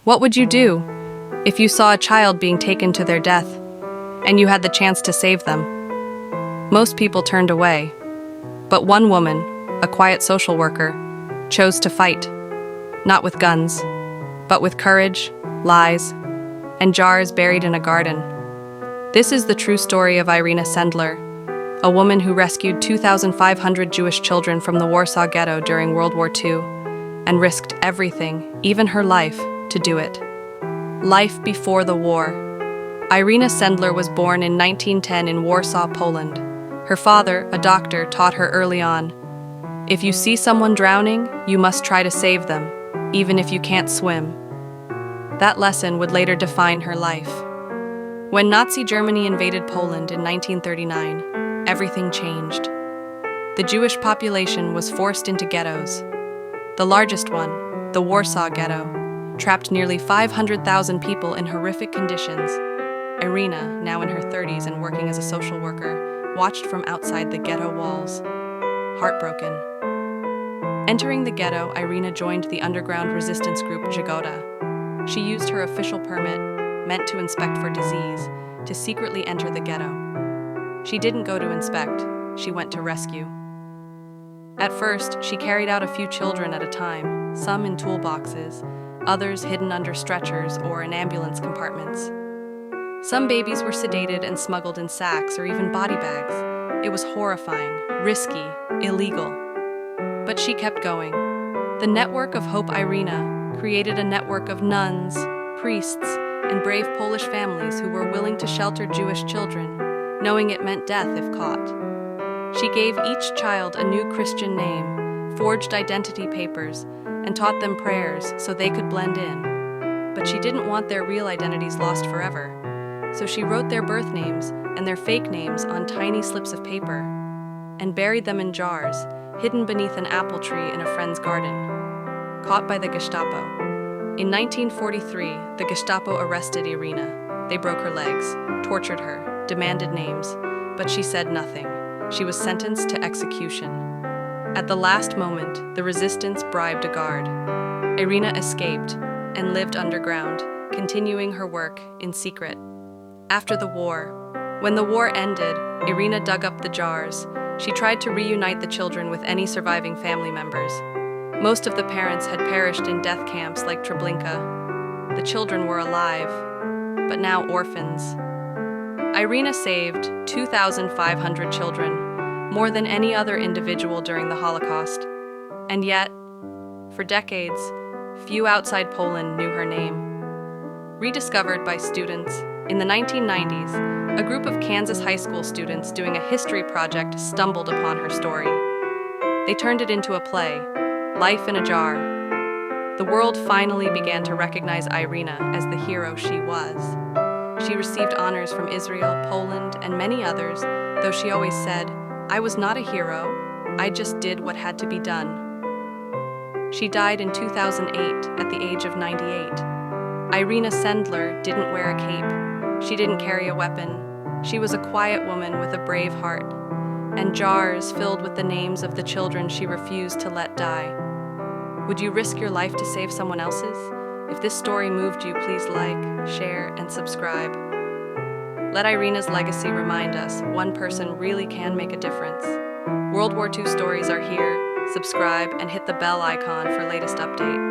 What would you do if you saw a child being taken to their death and you had the chance to save them? Most people turned away, but one woman, a quiet social worker, chose to fight, not with guns, but with courage, lies, and jars buried in a garden. This is the true story of Irena Sendler, a woman who rescued 2,500 Jewish children from the Warsaw Ghetto during World War II and risked everything, even her life, to do it. Life before the war. Irena Sendler was born in 1910 in Warsaw, Poland. Her father, a doctor, taught her early on, "If you see someone drowning, you must try to save them, even if you can't swim." That lesson would later define her life. When Nazi Germany invaded Poland in 1939, everything changed. The Jewish population was forced into ghettos. The largest one, the Warsaw Ghetto, trapped nearly 500,000 people in horrific conditions. Irena, now in her 30s and working as a social worker, watched from outside the ghetto walls, heartbroken. Entering the ghetto, Irena joined the underground resistance group Jagoda. She used her official permit, meant to inspect for disease, to secretly enter the ghetto. She didn't go to inspect, she went to rescue. At first, she carried out a few children at a time, some in toolboxes, others hidden under stretchers or in ambulance compartments. Some babies were sedated and smuggled in sacks or even body bags. It was horrifying, risky, illegal. But she kept going. The network of Hope Irena created a network of nuns, priests, and brave Polish families who were willing to shelter Jewish children, knowing it meant death if caught. She gave each child a new Christian name, forged identity papers, and taught them prayers so they could blend in. But she didn't want their real identities lost forever, so she wrote their birth names and their fake names on tiny slips of paper and buried them in jars, hidden beneath an apple tree in a friend's garden. Caught by the Gestapo. In 1943, the Gestapo arrested Irena. They broke her legs, tortured her, demanded names, but she said nothing. She was sentenced to execution. At the last moment, the resistance bribed a guard. Irena escaped and lived underground, continuing her work in secret. After the war, when the war ended, Irena dug up the jars. She tried to reunite the children with any surviving family members. Most of the parents had perished in death camps like Treblinka. The children were alive, but now orphans. Irena saved 2,500 children, more than any other individual during the Holocaust. And yet, for decades, few outside Poland knew her name. Rediscovered by students, in the 1990s, a group of Kansas high school students doing a history project stumbled upon her story. They turned it into a play, Life in a Jar. The world finally began to recognize Irena as the hero she was. She received honors from Israel, Poland, and many others, though she always said, "I was not a hero, I just did what had to be done." She died in 2008 at the age of 98. Irena Sendler didn't wear a cape. She didn't carry a weapon. She was a quiet woman with a brave heart, and jars filled with the names of the children she refused to let die. Would you risk your life to save someone else's? If this story moved you, please like, share, and subscribe. Let Irena's legacy remind us one person really can make a difference. World War II stories are here. Subscribe and hit the bell icon for latest update.